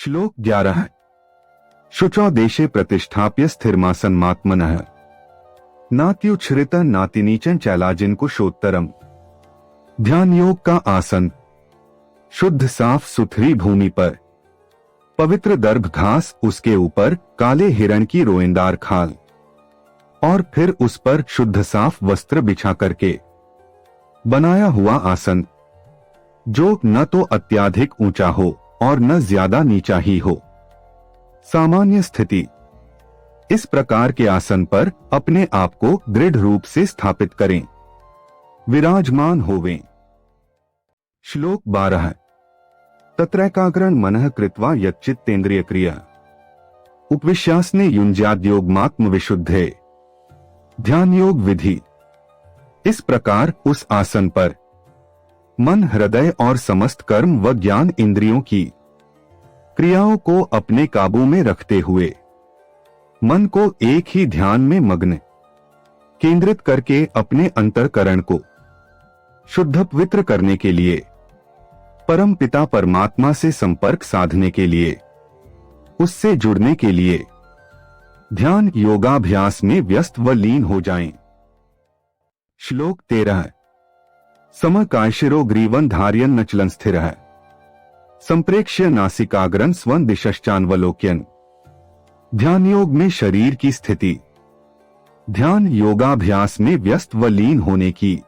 श्लोक 11। शुचौ देशे प्रतिष्ठाप्य स्थिरमासन्मात्मनः नात्युच्छ्रित नातिनीचन चैलाजिन कुशोत्तरम। ध्यान योग का आसन। शुद्ध साफ सुथरी भूमि पर पवित्र दर्भ घास, उसके ऊपर काले हिरण की रोएंदार खाल और फिर उस पर शुद्ध साफ वस्त्र बिछा करके बनाया हुआ आसन, जो न तो अत्यधिक ऊंचा हो और न ज्यादा नीचा ही हो। सामान्य स्थिति। इस प्रकार के आसन पर अपने आप को दृढ़ रूप से स्थापित करें, विराजमान होवें। श्लोक 12। तत्रैकाग्रं मनः कृत्वा यच्चित्तेन्द्रिय क्रिया उपविश्यासने युञ्ज्याद्योगमात्म विशुद्धे। ध्यान योग विधि। इस प्रकार उस आसन पर मन, हृदय और समस्त कर्म व ज्ञान इंद्रियों की क्रियाओं को अपने काबू में रखते हुए मन को एक ही ध्यान में मग्न केंद्रित करके अपने अंतःकरण को शुद्ध पवित्र करने के लिए, परम पिता परमात्मा से संपर्क साधने के लिए, उससे जुड़ने के लिए ध्यान योगाभ्यास में व्यस्त व लीन हो जाएं। श्लोक 13। समकायशिरो ग्रीवन धार्यन नचलन स्थिरः संप्रेक्ष्य नासिकाग्रं स्वं दिशश्चान्वलोक्यन्। ध्यान योग में शरीर की स्थिति। ध्यान योगाभ्यास में व्यस्त व लीन होने की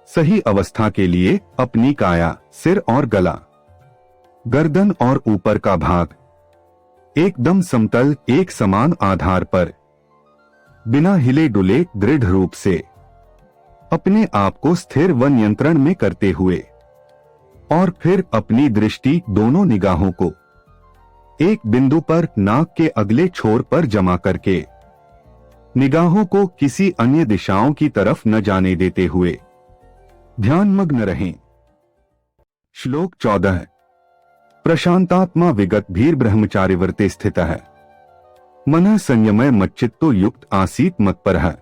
सही अवस्था के लिए अपनी काया, सिर और गला, गर्दन और ऊपर का भाग एकदम समतल, एक समान आधार पर बिना हिले डुले दृढ़ रूप से अपने आप को स्थिर व नियंत्रण में करते हुए और फिर अपनी दृष्टि दोनों निगाहों को एक बिंदु पर नाक के अगले छोर पर जमा करके निगाहों को किसी अन्य दिशाओं की तरफ न जाने देते हुए ध्यानमग्न रहें। श्लोक 14। प्रशांतात्मा विगत भीर ब्रह्मचारिवर्ते स्थितः मनः संयमय मच्चित्तो युक्त आसीत मत्परः।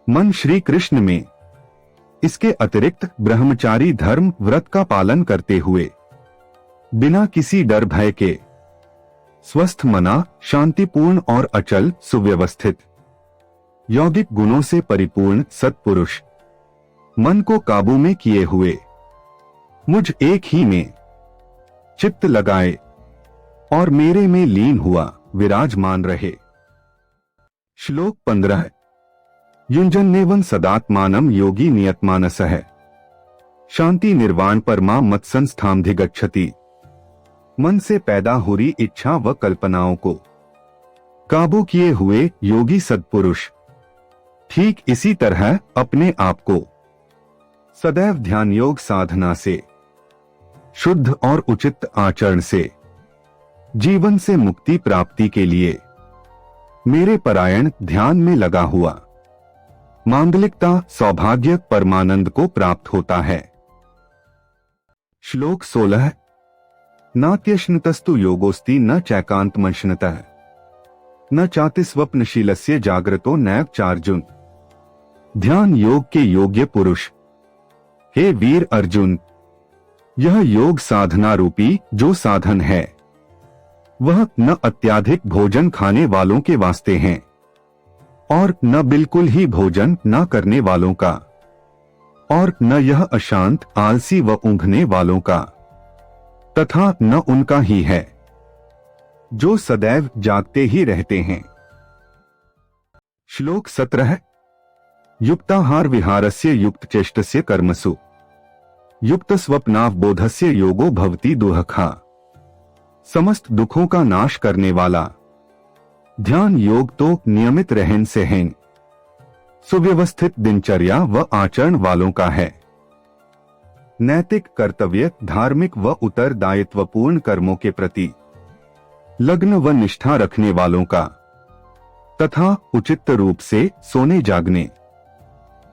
मन श्री कृष्ण में इसके अतिरिक्त ब्रह्मचारी धर्म व्रत का पालन करते हुए बिना किसी डर भय के स्वस्थ मना, शांतिपूर्ण और अचल, सुव्यवस्थित, यौगिक गुणों से परिपूर्ण सत्पुरुष मन को काबू में किए हुए मुझ एक ही में चित्त लगाए और मेरे में लीन हुआ विराजमान रहे। श्लोक 15। युञ्जन्नेवं सदात्मानं योगी नियतमानसः शांति निर्वाण परमा मत्संस्थामधिगच्छति। मन से पैदा हो रही इच्छा व कल्पनाओं को काबू किए हुए योगी सत्पुरुष ठीक इसी तरह अपने आप को सदैव ध्यान योग साधना से, शुद्ध और उचित आचरण से जीवन से मुक्ति प्राप्ति के लिए मेरे परायण ध्यान में लगा हुआ मांगलिकता, सौभाग्य, परमानंद को प्राप्त होता है। श्लोक 16। नात्यश्नुतस्तु योगोस्ति न चैकान्तमश्नुतः न चाति स्वप्नशीलस्य जागृतो नैव चार्जुन। ध्यान योग के योग्य पुरुष, हे वीर अर्जुन, यह योग साधना रूपी जो साधन है वह न अत्याधिक भोजन खाने वालों के वास्ते हैं और न बिल्कुल ही भोजन न करने वालों का, और न यह अशांत, आलसी व ऊँघने वालों का, तथा न उनका ही है जो सदैव जागते ही रहते हैं। श्लोक 17। युक्ताहार विहारस्य युक्त चेष्टस्य कर्मसु युक्त स्वप्नावबोधस्य योगो भवति दुःखा। समस्त दुखों का नाश करने वाला ध्यान योग तो नियमित रहन सहन, सुव्यवस्थित दिनचर्या व आचरण वालों का है। नैतिक, कर्तव्य, धार्मिक व उत्तरदायित्वपूर्ण कर्मों के प्रति लग्न व निष्ठा रखने वालों का तथा उचित रूप से सोने जागने,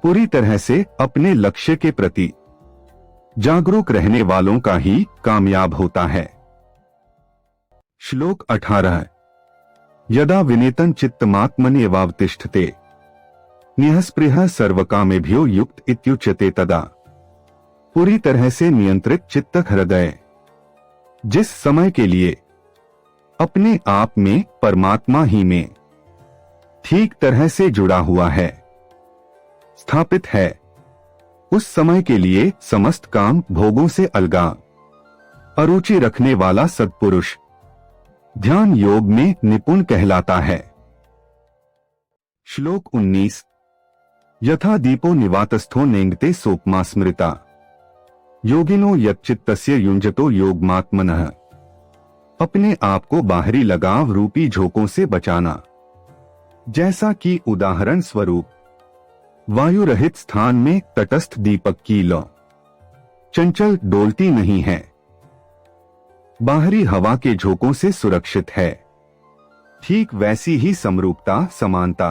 पूरी तरह से अपने लक्ष्य के प्रति जागरूक रहने वालों का ही कामयाब होता है। श्लोक 18। यदा विनेतन चित्तमात्मन्येवावतिष्ठते निःस्पृहः सर्वकामेभ्यो युक्त इत्युच्यते तदा। पूरी तरह से नियंत्रित चित्त हृदय जिस समय के लिए अपने आप में परमात्मा ही में ठीक तरह से जुड़ा हुआ है, स्थापित है। उस समय के लिए समस्त काम भोगों से अलगा, अरुचि रखने वाला सत्पुरुष ध्यान योग में निपुण कहलाता है। श्लोक 19। यथा दीपो निवातस्थो नेंगते सोपमा स्मृता योगिनो यच्चित्तस्य युञ्जतो योगमात्मनः। अपने आप को बाहरी लगाव रूपी झोंकों से बचाना, जैसा कि उदाहरण स्वरूप वायु रहित स्थान में तटस्थ दीपक की लौ चंचल डोलती नहीं है, बाहरी हवा के झोंकों से सुरक्षित है, ठीक वैसी ही समरूपता समानता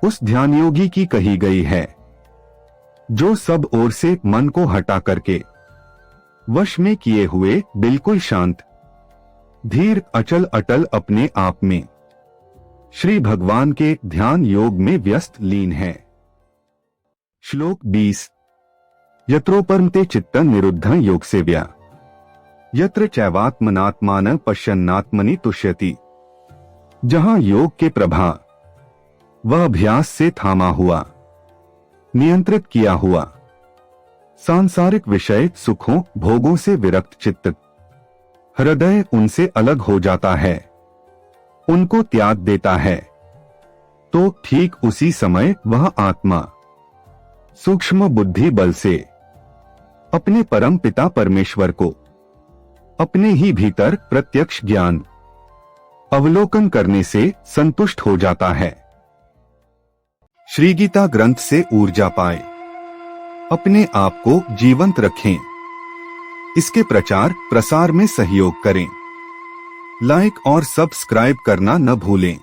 उस ध्यान योगी की कही गई है, जो सब ओर से मन को हटा करके वश में किए हुए बिल्कुल शांत धीर अचल अटल अपने आप में श्री भगवान के ध्यान योग में व्यस्त लीन है। श्लोक 20। यत्रोपरमते चित्तं निरुद्धं योगसेव्या यत्र चैवात्मनात्मान पश्यन्नात्मनि तुष्यति। जहां योग के प्रभाव वह अभ्यास से थामा हुआ, नियंत्रित किया हुआ सांसारिक विषय सुखों भोगों से विरक्त चित्त हृदय उनसे अलग हो जाता है, उनको त्याग देता है, तो ठीक उसी समय वह आत्मा सूक्ष्म बुद्धि बल से अपने परम पिता परमेश्वर को अपने ही भीतर प्रत्यक्ष ज्ञान अवलोकन करने से संतुष्ट हो जाता है। श्री गीता ग्रंथ से ऊर्जा पाए, अपने आप को जीवंत रखें, इसके प्रचार प्रसार में सहयोग करें, लाइक और सब्सक्राइब करना न भूलें।